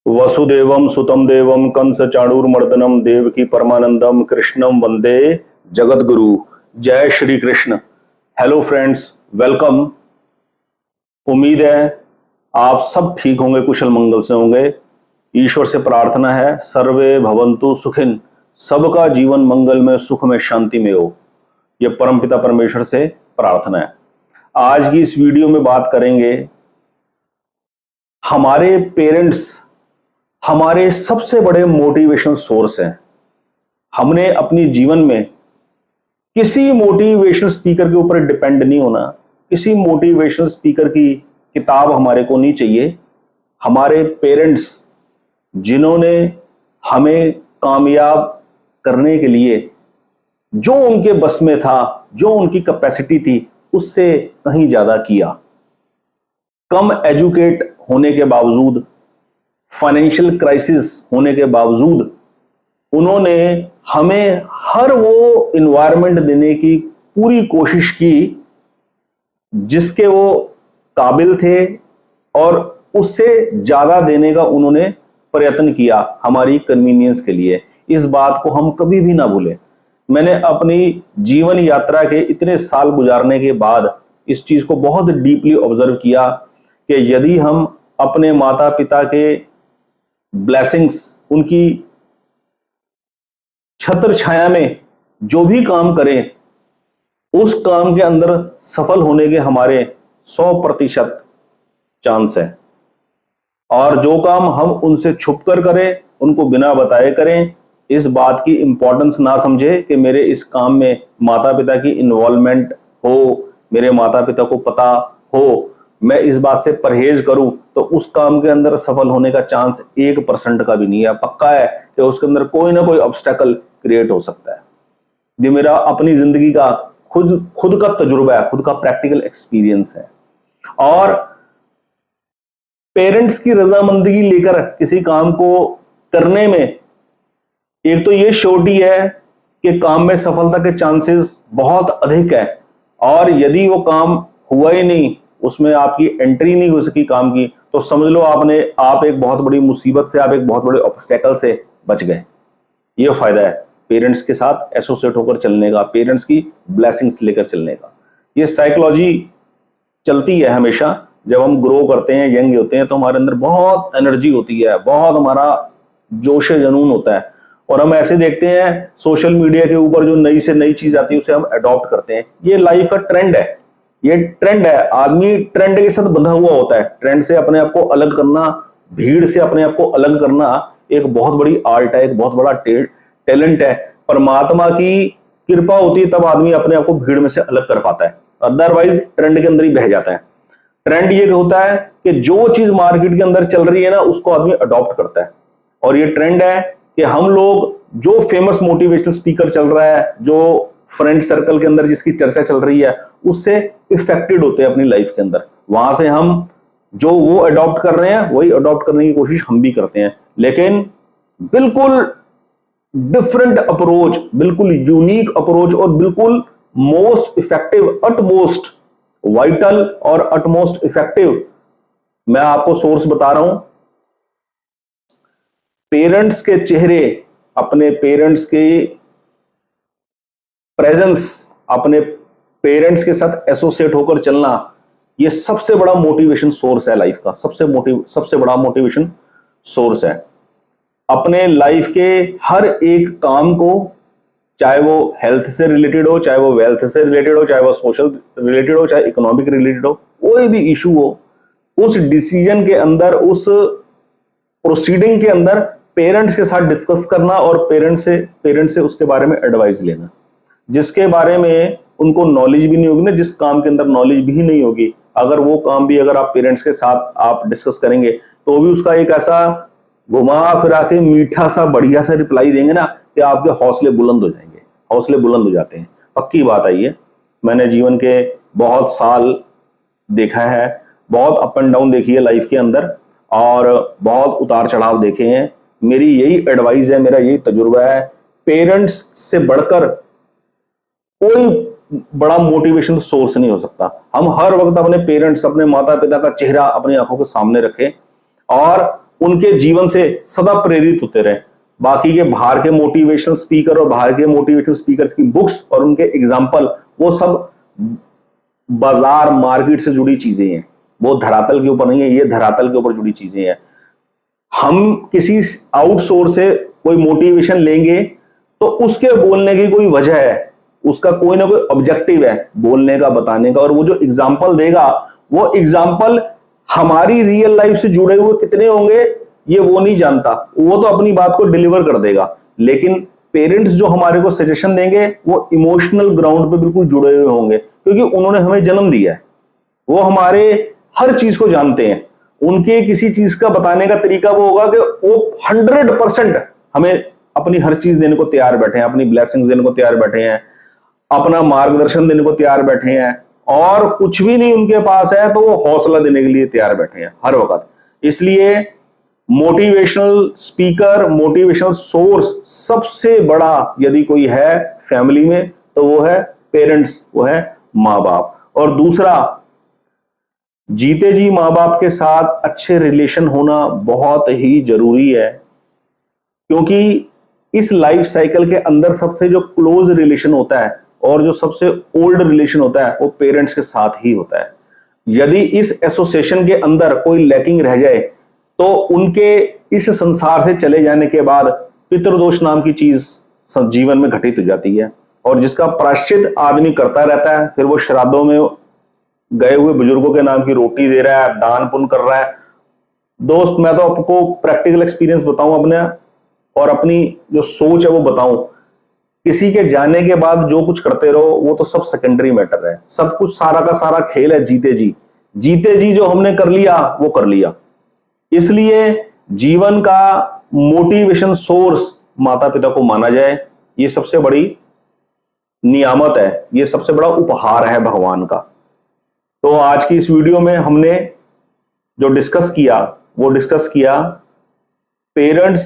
वसुदेवम सुतम देवम कंस चाणूरमर्दनम देवकी परमानंदम कृष्णम वंदे जगत गुरु। जय Shri Krishna. Hello friends, welcome. उम्मीद है आप सब ठीक होंगे, कुशल मंगल से होंगे। ईश्वर से प्रार्थना है सर्वे भवन्तु सुखिन, सबका जीवन मंगल में, सुख में, शांति में हो। यह परमपिता परमेश्वर से प्रार्थना है। आज की इस वीडियो में बात करेंगे, हमारे पेरेंट्स हमारे सबसे बड़े मोटिवेशन सोर्स हैं। हमने अपनी जीवन में किसी मोटिवेशन स्पीकर के ऊपर डिपेंड नहीं होना, किसी मोटिवेशन स्पीकर की किताब हमारे को नहीं चाहिए। हमारे पेरेंट्स जिन्होंने हमें कामयाब करने के लिए जो उनके बस में था, जो उनकी कैपेसिटी थी, उससे कहीं ज्यादा किया। कम एजुकेट होने के बावजूद, फाइनेंशियल क्राइसिस होने के बावजूद, उन्होंने हमें हर वो इन्वायरमेंट देने की पूरी कोशिश की जिसके वो काबिल थे, और उससे ज्यादा देने का उन्होंने प्रयत्न किया हमारी कन्वीनियंस के लिए। इस बात को हम कभी भी ना भूलें। मैंने अपनी जीवन यात्रा के इतने साल गुजारने के बाद इस चीज को बहुत डीपली ऑब्जर्व किया कि यदि हम अपने माता पिता के ब्लेसिंग्स, उनकी छत्र छाया में जो भी काम करें, उस काम के अंदर सफल होने के हमारे 100% चांस है। और जो काम हम उनसे छुप कर करें, उनको बिना बताए करें, इस बात की इंपॉर्टेंस ना समझे कि मेरे इस काम में माता पिता की इन्वॉल्वमेंट हो, मेरे माता पिता को पता हो, मैं इस बात से परहेज करूं, तो उस काम के अंदर सफल होने का चांस 1% का भी नहीं है। पक्का है कि उसके अंदर कोई ना कोई ऑब्स्टेकल क्रिएट हो सकता है। ये मेरा अपनी जिंदगी का खुद का तजुर्बा है, खुद का प्रैक्टिकल एक्सपीरियंस है। और पेरेंट्स की रजामंदगी लेकर किसी काम को करने में एक तो ये श्योरिटी है कि काम में सफलता के चांसेस बहुत अधिक है, और यदि वो काम हुआ ही नहीं, उसमें आपकी एंट्री नहीं हो सकी काम की, तो समझ लो आप एक बहुत बड़ी मुसीबत से, आप एक बहुत बड़े ऑब्स्टेकल से बच गए। ये फायदा है पेरेंट्स के साथ एसोसिएट होकर चलने का, पेरेंट्स की ब्लेसिंग्स लेकर चलने का। ये साइकोलॉजी चलती है हमेशा। जब हम ग्रो करते हैं, यंग होते हैं, तो हमारे अंदर बहुत एनर्जी होती है, बहुत हमारा जोश जुनून होता है, और हम ऐसे देखते हैं सोशल मीडिया के ऊपर जो नई से नई चीज आती है उसे हम अडॉप्ट करते हैं। ये लाइफ का ट्रेंड है, ये ट्रेंड है। आदमी ट्रेंड के साथ बंधा हुआ होता है। ट्रेंड से अपने आप को अलग करना, भीड़ से अपने आप को अलग करना एक बहुत बड़ी आर्ट है, एक बहुत बड़ा टैलेंट है। परमात्मा की कृपा होती है तब आदमी अपने आप को भीड़ में से अलग कर पाता है, अदरवाइज ट्रेंड के अंदर ही बह जाता है। ट्रेंड ये होता है कि जो चीज मार्केट के अंदर चल रही है ना, उसको आदमी अडॉप्ट करता है। और ये ट्रेंड है कि हम लोग जो फेमस मोटिवेशनल स्पीकर चल रहा है, जो फ्रेंड सर्कल के अंदर जिसकी चर्चा चल रही है, उससे इफेक्टेड होते हैं अपनी लाइफ के अंदर। वहां से हम जो वो अडॉप्ट कर रहे हैं वही अडॉप्ट करने की कोशिश हम भी करते हैं, लेकिन बिल्कुल डिफरेंट अप्रोच, बिल्कुल यूनिक अप्रोच, और बिल्कुल मोस्ट इफेक्टिव, अटमोस्ट वाइटल और अटमोस्ट इफेक्टिव मैं आपको सोर्स बता रहा हूं। पेरेंट्स के चेहरे, अपने पेरेंट्स के प्रेजेंस, अपने पेरेंट्स के साथ एसोसिएट होकर चलना, यह सबसे बड़ा मोटिवेशन सोर्स है लाइफ का। सबसे बड़ा मोटिवेशन सोर्स है। अपने लाइफ के हर एक काम को, चाहे वो हेल्थ से रिलेटेड हो, चाहे वो वेल्थ से रिलेटेड हो, चाहे वो सोशल रिलेटेड हो, चाहे इकोनॉमिक रिलेटेड हो, कोई भी इशू हो, उस डिसीजन के अंदर, उस प्रोसीडिंग के अंदर पेरेंट्स के साथ डिस्कस करना, और पेरेंट्स से उसके बारे में एडवाइस लेना। जिसके बारे में उनको नॉलेज भी नहीं होगी ना, जिस काम के अंदर नॉलेज भी नहीं होगी, अगर वो काम भी अगर आप पेरेंट्स के साथ आप डिस्कस करेंगे, तो भी उसका एक ऐसा घुमा फिरा के मीठा सा बढ़िया सा रिप्लाई देंगे ना कि आपके हौसले बुलंद हो जाएंगे। हौसले बुलंद हो जाते हैं, पक्की बात है ये। मैंने जीवन के बहुत साल देखा है, बहुत अप एंड डाउन देखी है लाइफ के अंदर, और बहुत उतार चढ़ाव देखे हैं। मेरी यही एडवाइस है, मेरा यही तजुर्बा है, पेरेंट्स से बढ़कर कोई बड़ा मोटिवेशन सोर्स नहीं हो सकता। हम हर वक्त अपने पेरेंट्स, अपने माता पिता का चेहरा अपनी आंखों के सामने रखें, और उनके जीवन से सदा प्रेरित होते रहे। बाकी के बाहर के मोटिवेशनल स्पीकर और बाहर के मोटिवेशनल स्पीकर्स की बुक्स और उनके एग्जाम्पल, वो सब बाजार मार्केट से जुड़ी चीजें हैं, वो धरातल के ऊपर नहीं है, ये धरातल के ऊपर जुड़ी चीजें हैं। हम किसी आउटसोर्स से कोई मोटिवेशन लेंगे तो उसके बोलने की कोई वजह है, उसका कोई ना कोई ऑब्जेक्टिव है बोलने का, बताने का, और वो जो एग्जाम्पल देगा वो एग्जाम्पल हमारी रियल लाइफ से जुड़े हुए कितने होंगे ये वो नहीं जानता, वो तो अपनी बात को डिलीवर कर देगा। लेकिन पेरेंट्स जो हमारे को सजेशन देंगे वो इमोशनल ग्राउंड पे बिल्कुल जुड़े हुए होंगे, क्योंकि उन्होंने हमें जन्म दिया है, वो हमारे हर चीज को जानते हैं। उनके किसी चीज का बताने का तरीका वो होगा कि वो 100% हमें अपनी हर चीज देने को तैयार बैठे हैं, अपनी ब्लेसिंग्स देने को तैयार बैठे हैं, अपना मार्गदर्शन देने को तैयार बैठे हैं, और कुछ भी नहीं उनके पास है तो वो हौसला देने के लिए तैयार बैठे हैं हर वक्त। इसलिए मोटिवेशनल स्पीकर, मोटिवेशनल सोर्स सबसे बड़ा यदि कोई है फैमिली में तो वो है पेरेंट्स, वो है माँ बाप। और दूसरा, जीते जी माँ बाप के साथ अच्छे रिलेशन होना बहुत ही जरूरी है, क्योंकि इस लाइफ साइकिल के अंदर सबसे जो क्लोज रिलेशन होता है और जो सबसे ओल्ड रिलेशन होता है वो पेरेंट्स के साथ ही होता है। यदि इस एसोसिएशन के अंदर कोई लैकिंग रह जाए तो उनके इस संसार से चले जाने के बाद पितृदोष नाम की चीज जीवन में घटित हो जाती है, और जिसका प्रायश्चित आदमी करता रहता है। फिर वो श्राद्धों में गए हुए बुजुर्गों के नाम की रोटी दे रहा है, दान पुण्य कर रहा है। दोस्त, मैं तो आपको प्रैक्टिकल एक्सपीरियंस बताऊं अपने, और अपनी जो सोच है वो बताऊं। किसी के जाने के बाद जो कुछ करते रहो वो तो सब सेकेंडरी मैटर है, सब कुछ सारा का सारा खेल है जीते जी। जीते जी जो हमने कर लिया वो कर लिया। इसलिए जीवन का मोटिवेशन सोर्स माता पिता को माना जाए, ये सबसे बड़ी नियामत है, ये सबसे बड़ा उपहार है भगवान का। तो आज की इस वीडियो में हमने जो डिस्कस किया वो डिस्कस किया पेरेंट्स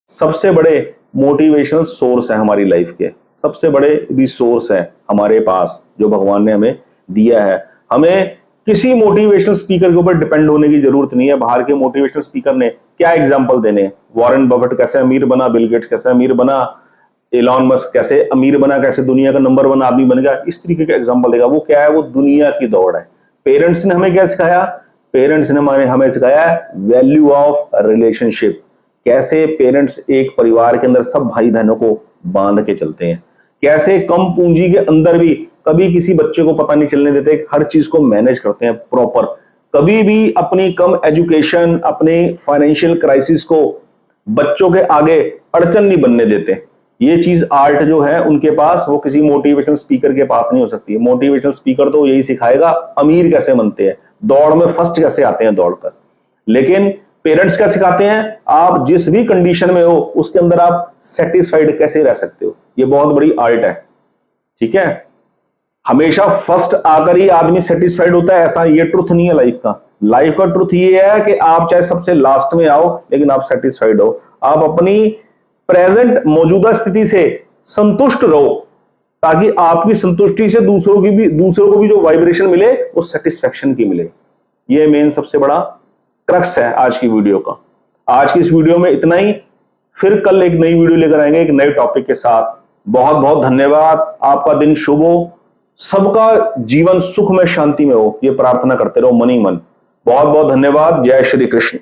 सबसे बड़े मोटिवेशनल सोर्स है हमारी लाइफ के, सबसे बड़े रिसोर्स है हमारे पास जो भगवान ने हमें दिया है। हमें किसी मोटिवेशनल स्पीकर के ऊपर डिपेंड होने की जरूरत नहीं है। बाहर के मोटिवेशनल स्पीकर ने क्या एग्जांपल देने, वॉरेन बफेट कैसे अमीर बना, बिल गेट्स कैसे अमीर बना, एलॉन मस्क कैसे अमीर बना, कैसे दुनिया का नंबर 1 आदमी बन गया, इस तरीके का एग्जांपल देगा। वो क्या है, वो दुनिया की दौड़ है। पेरेंट्स ने हमें क्या सिखाया, पेरेंट्स ने हमें सिखाया वैल्यू ऑफ रिलेशनशिप। कैसे पेरेंट्स एक परिवार के अंदर सब भाई बहनों को बांध के चलते हैं, कैसे कम पूंजी के अंदर भी कभी किसी बच्चे को पता नहीं चलने देते, हर चीज को मैनेज करते हैं प्रॉपर। कभी भी अपनी कम एजुकेशन, अपने फाइनेंशियल क्राइसिस को बच्चों के आगे अड़चन नहीं बनने देते। ये चीज आर्ट जो है उनके पास, वो किसी मोटिवेशनल स्पीकर के पास नहीं हो सकती। मोटिवेशनल स्पीकर तो यही सिखाएगा अमीर कैसे बनते हैं, दौड़ में फर्स्ट कैसे आते हैं दौड़ कर। लेकिन पेरेंट्स क्या सिखाते हैं, आप जिस भी कंडीशन में हो उसके अंदर आप सेटिस्फाइड कैसे रह सकते हो। ये बहुत बड़ी आर्ट है, ठीक है। हमेशा फर्स्ट आकर ही आदमी सेटिस्फाइड होता है ऐसा ये ट्रुथ नहीं है लाइफ का। लाइफ का ट्रुथ ये है कि आप चाहे सबसे लास्ट में आओ लेकिन आप सेटिस्फाइड हो, आप अपनी प्रेजेंट मौजूदा स्थिति से संतुष्ट रहो, ताकि आपकी संतुष्टि से दूसरों को भी जो वाइब्रेशन मिले वो सेटिस्फेक्शन की मिले। ये मेन सबसे बड़ा क्रक्स है आज की वीडियो का। आज की इस वीडियो में इतना ही, फिर कल एक नई वीडियो लेकर आएंगे एक नए टॉपिक के साथ। बहुत बहुत धन्यवाद, आपका दिन शुभ हो, सबका जीवन सुख में शांति में हो, ये प्रार्थना करते रहो मन ही मन। बहुत बहुत धन्यवाद। जय श्री कृष्ण।